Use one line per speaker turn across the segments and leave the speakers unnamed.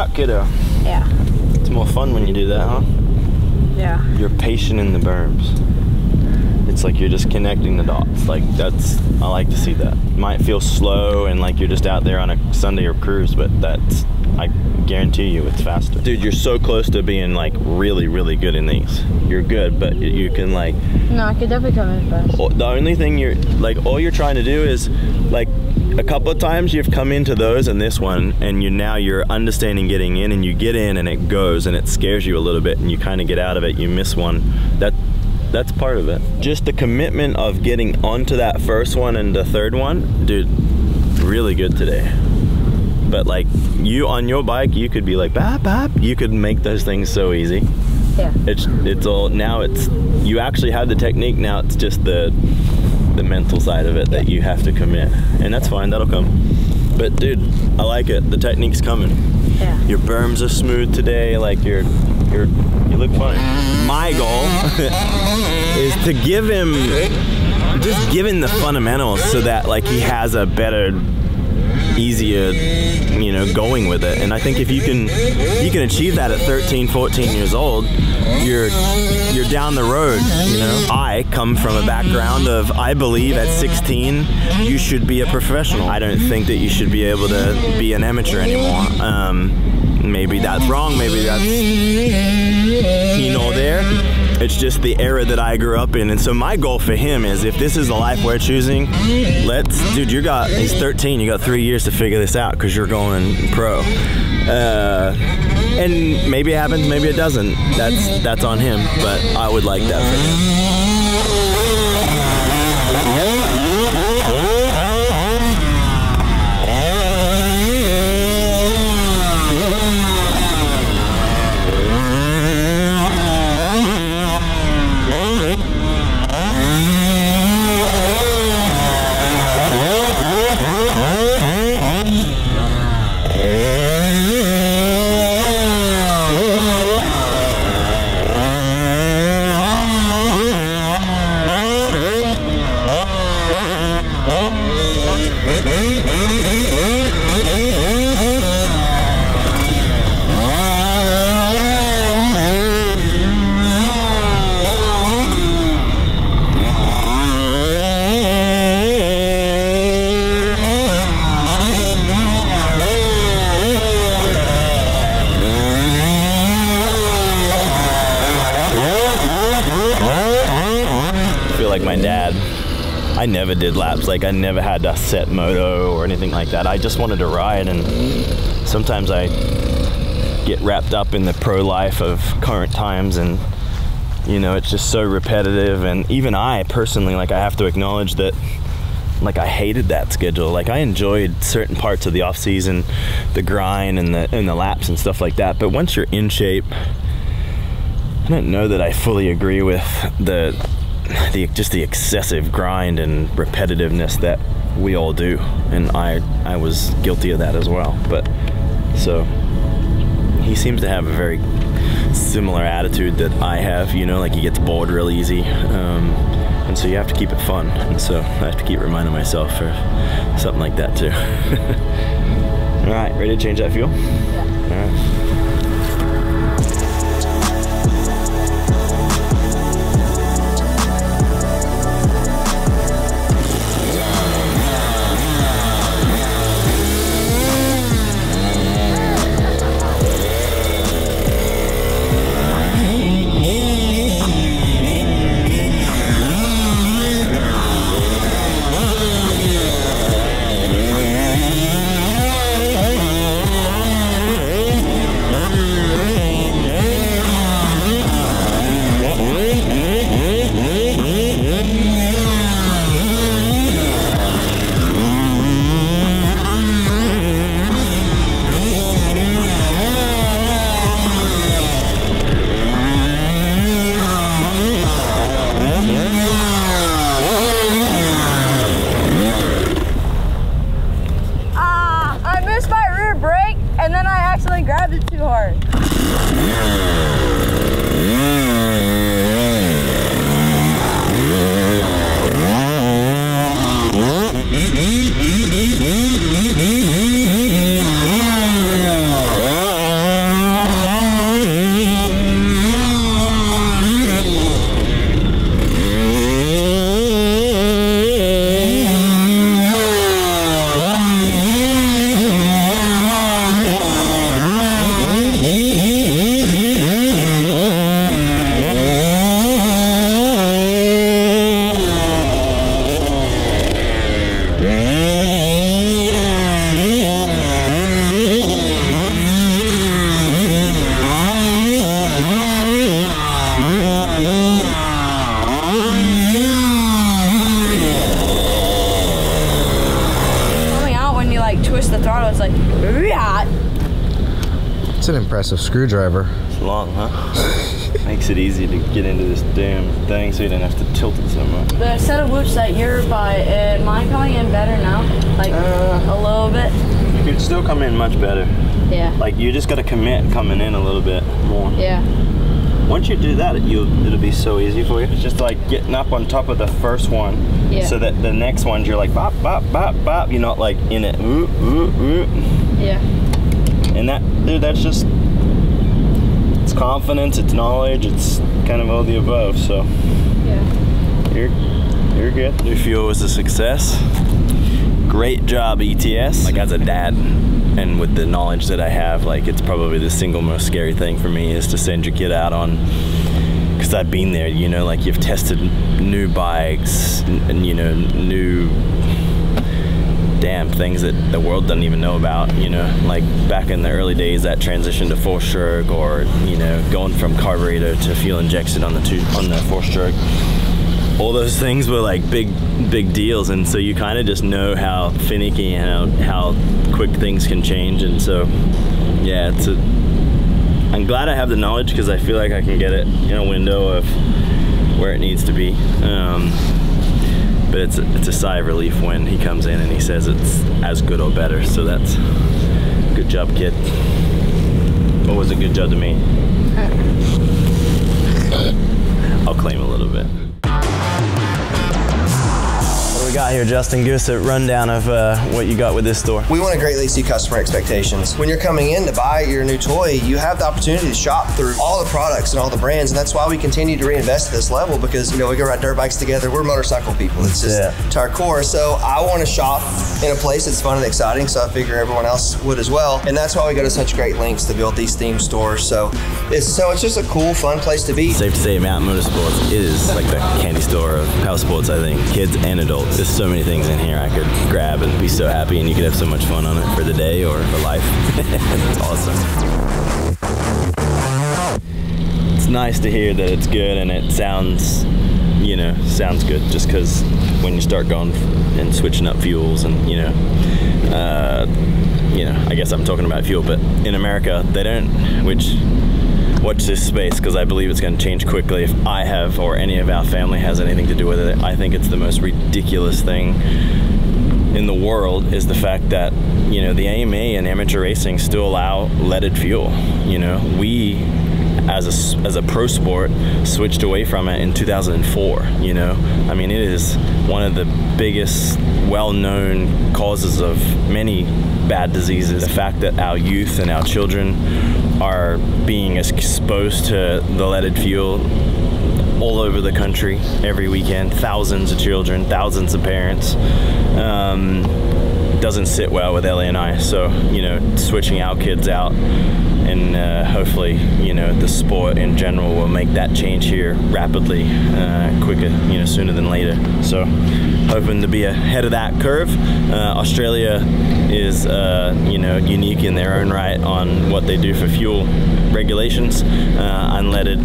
out, kiddo.
Yeah.
It's more fun when you do that, huh?
Yeah.
You're patient in the berms. It's like you're just connecting the dots. Like that's, I like to see that. It might feel slow and like you're just out there on a Sunday or cruise, but that's, I guarantee you it's faster. Dude, you're so close to being like really, really good in these. You're good, but you can like...
No, I could definitely come in fast.
The only thing you're, like all you're trying to do is like, a couple of times you've come into those and this one and now you're understanding getting in, and you get in and it goes and it scares you a little bit and you kind of get out of it, you miss one. That's part of it. Just the commitment of getting onto that first one and the third one, dude, really good today. But like you on your bike, you could be like bap bap, you could make those things so easy.
Yeah.
It's all, now it's, you actually have the technique, now it's just the mental side of it that you have to commit, and that's fine, that'll come. But dude, I like it, the technique's coming.
Yeah.
Your berms are smooth today, like you look fine. My goal is to give him the fundamentals so that like he has a better, easier, you know, going with it. And I think if you can achieve that at 13, 14 years old, you're down the road, you know. I come from a background of, I believe at 16 you should be a professional. I don't think that you should be able to be an amateur anymore. Maybe that's wrong, maybe that's here nor there. It's just the era that I grew up in. And so my goal for him is, if this is the life we're choosing, dude, he's 13, you got 3 years to figure this out because you're going pro. And maybe it happens, maybe it doesn't. That's on him, but I would like that for him. Like my dad, I never did laps. Like I never had a set moto or anything like that. I just wanted to ride, and sometimes I get wrapped up in the pro life of current times, and you know, it's just so repetitive. And even I personally, like, I have to acknowledge that, like, I hated that schedule. Like I enjoyed certain parts of the off season, the grind and the laps and stuff like that, but once you're in shape, I don't know that I fully agree with just the excessive grind and repetitiveness that we all do, and I was guilty of that as well. But so he seems to have a very similar attitude that I have, you know, like he gets bored real easy, and so you have to keep it fun, and so I have to keep reminding myself for something like that too. All right, ready to change that fuel? Yeah. All right.
Grabbed it too hard.
It's an impressive screwdriver.
It's long, huh? Makes it easy to get into this damn thing so you don't have to tilt it so much.
The set of whoops that you're by, am I coming in better now? Like a little bit?
You could still come in much better.
Yeah.
Like you just gotta commit coming in a little bit more.
Yeah.
Once you do that, it'll be so easy for you. It's just like getting up on top of the first one, so that the next ones you're like bop, bop, bop, bop. You're not like in it.
Yeah.
And that, dude, that's just, it's confidence, it's knowledge, it's kind of all the above. So
yeah,
you're good. New fuel was a success. Great job, ETS. Like as a dad, and with the knowledge that I have, like it's probably the single most scary thing for me is to send your kid out on, because I've been there, you know, like you've tested new bikes and you know, new damn things that the world doesn't even know about, you know, like back in the early days, that transition to 4-stroke, or you know, going from carburetor to fuel injection on the 4-stroke. All those things were like big deals, and so you kind of just know how finicky and how quick things can change. And so yeah, I'm glad I have the knowledge, because I feel like I can get it in a window of where it needs to be. But it's a sigh of relief when he comes in and he says it's as good or better. So that's good job, kid. What was a good job to me? I'll claim a little bit. What do we got here, Justin? Give us a rundown of what you got with this store.
We want to greatly exceed customer expectations. When you're coming in to buy your new toy, you have the opportunity to shop through all the products and all the brands, and that's why we continue to reinvest at this level, because you know, we go ride dirt bikes together. We're motorcycle people. It's just to our core. So I want to shop in a place that's fun and exciting, so I figure everyone else would as well. And that's why we go to such great lengths to build these theme stores. So it's just a cool, fun place to be.
Safe to say Mountain Motorsports is like the candy store of power sports, I think. Kids and adults. There's so many things in here I could grab and be so happy, and you could have so much fun on it for the day or for life. It's awesome. It's nice to hear that it's good, and it sounds, you know, sounds good, just because when you start going and switching up fuels and, you know, I guess I'm talking about fuel, but in America, they don't, watch this space, because I believe it's going to change quickly if I have, or any of our family has anything to do with it. I think it's the most ridiculous thing in the world is the fact that, you know, the AMA and amateur racing still allow leaded fuel. You know, we as a pro sport switched away from it in 2004. You know, I mean, it is one of the biggest well-known causes of many bad diseases. The fact that our youth and our children are being exposed to the leaded fuel all over the country every weekend, thousands of children, thousands of parents, doesn't sit well with Ellie and I. So, you know, switching our kids out, and hopefully, you know, the sport in general will make that change here rapidly, quicker, you know, sooner than later. So hoping to be ahead of that curve. Australia is, you know, unique in their own right on what they do for fuel regulations, unleaded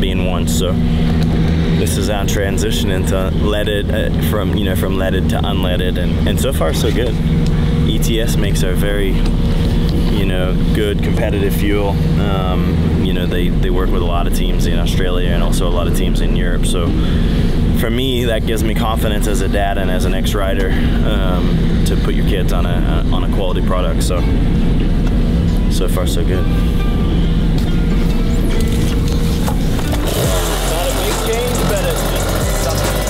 being one. So this is our transition into leaded, from leaded to unleaded, and so far so good. ETS makes a very, you know, good competitive fuel. You know, they work with a lot of teams in Australia and also a lot of teams in Europe. So for me, that gives me confidence as a dad and as an ex-rider to put your kids on a quality product. So far so good. Not a big change, but it's just something.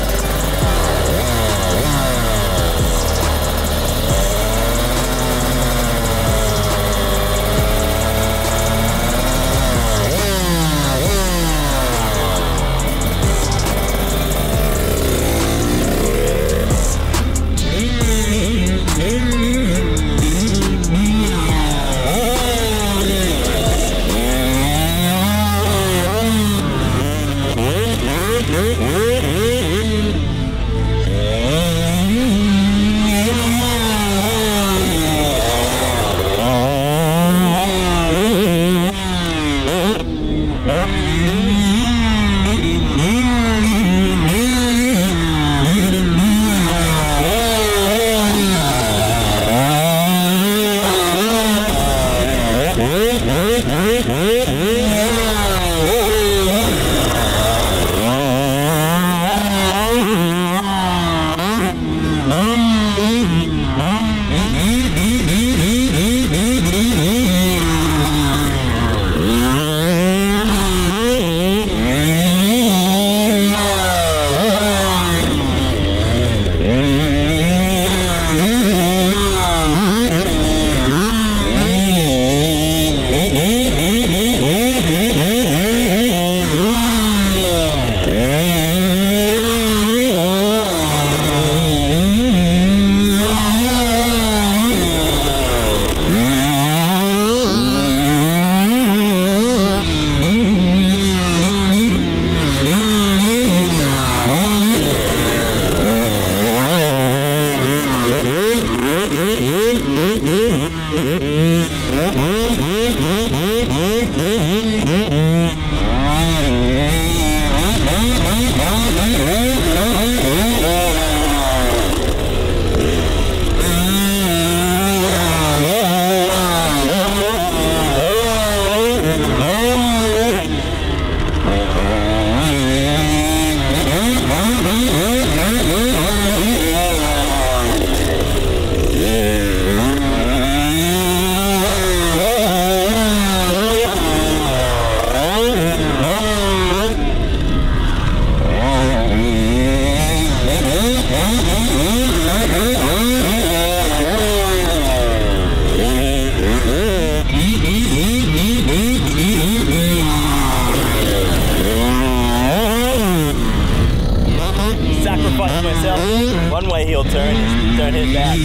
One way he'll turn his back.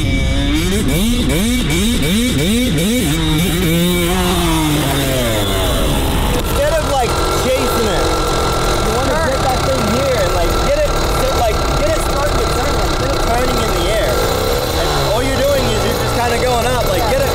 Instead of like chasing it, you want to get that thing here and like get it starting to turn, like get it turning in the air. And all you're doing is you're just kind of going up, like get it.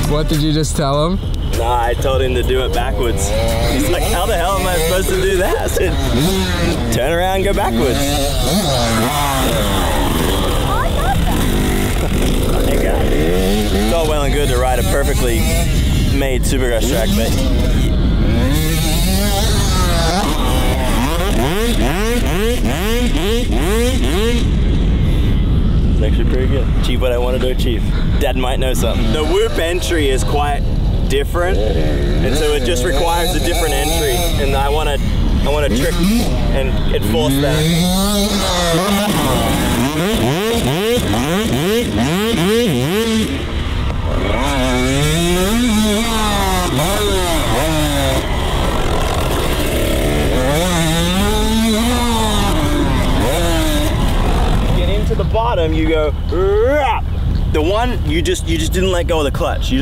What did you just tell him?
Nah, I told him to do it backwards. He's like, how the hell am I supposed to do that? I said, turn around and go backwards. It's all well and good to ride a perfectly made Supercross track, but it's actually pretty good. Achieve what I wanted to achieve. Dad might know something. The whoop entry is quite different, and so it just requires a different entry, and I want to trick and enforce that. Get into the bottom, you go. The one you just didn't let go of the clutch. You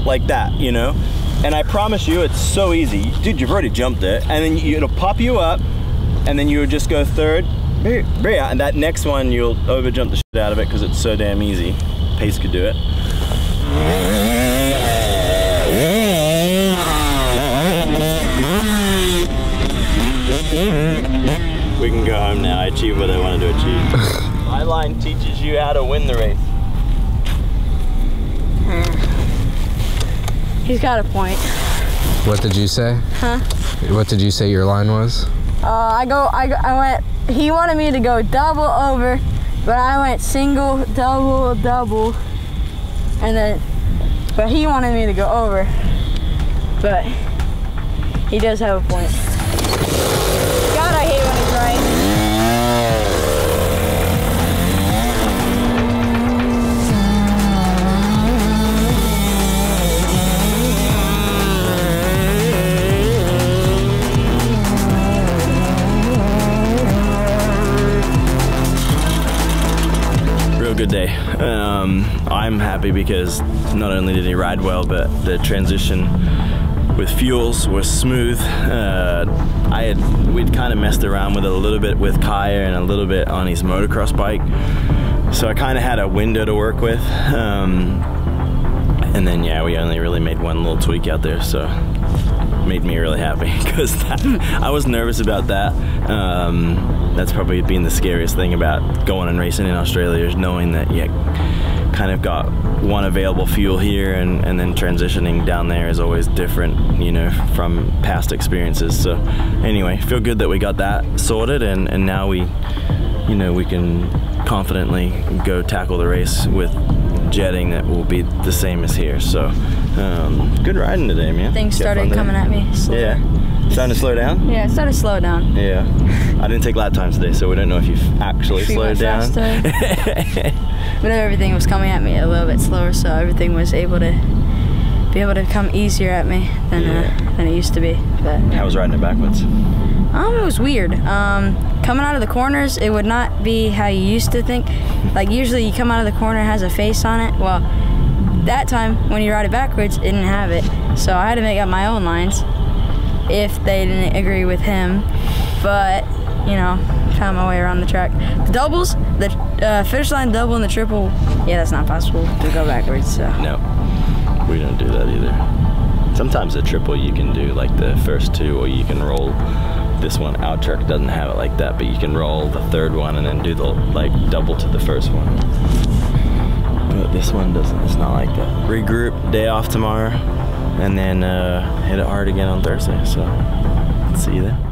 like that, you know. And I promise you, it's so easy, dude. You've already jumped it, and then it'll pop you up, and then you would just go third, and that next one you'll over jump the shit out of it because it's so damn easy. Pace could do it. We can go home now. I achieved what I wanted to achieve. My line teaches you how to win the race.
He's got a point.
What did you say?
Huh?
What did you say your line was?
I went, he wanted me to go double over, but I went single, double, double, and then, but he wanted me to go over, but he does have a point. God, I hate when he's right.
Good day. I'm happy because not only did he ride well, but the transition with fuels was smooth. We'd kind of messed around with it a little bit with Kaya and a little bit on his motocross bike, so I kind of had a window to work with. And then yeah, we only really made one little tweak out there, so made me really happy because I was nervous about that. That's probably been the scariest thing about going and racing in Australia, is knowing that you kind of got one available fuel here, and then transitioning down there is always different, you know, from past experiences. So anyway, feel good that we got that sorted, and now we can confidently go tackle the race with jetting that will be the same as here. So good riding today, man.
Things started coming at me. So.
Yeah. Starting to slow down?
Yeah, it started to slow down.
Yeah. I didn't take lap times today, so we don't know if you've actually slowed down.
But everything was coming at me a little bit slower, so everything was able to come easier at me than it used to be. But
How was riding it backwards?
it was weird. Coming out of the corners, it would not be how you used to think. Like usually you come out of the corner, it has a face on it. Well, that time when you ride it backwards, it didn't have it. So I had to make up my own lines if they didn't agree with him. But, you know, found my way around the track. The doubles, the finish line double and the triple, yeah, that's not possible to go backwards. So.
No, we don't do that either. Sometimes the triple you can do like the first two, or you can roll. This one, our truck doesn't have it like that, but you can roll the third one and then do the like double to the first one. But this one doesn't, it's not like that. Regroup, day off tomorrow, and then hit it hard again on Thursday, so see you then.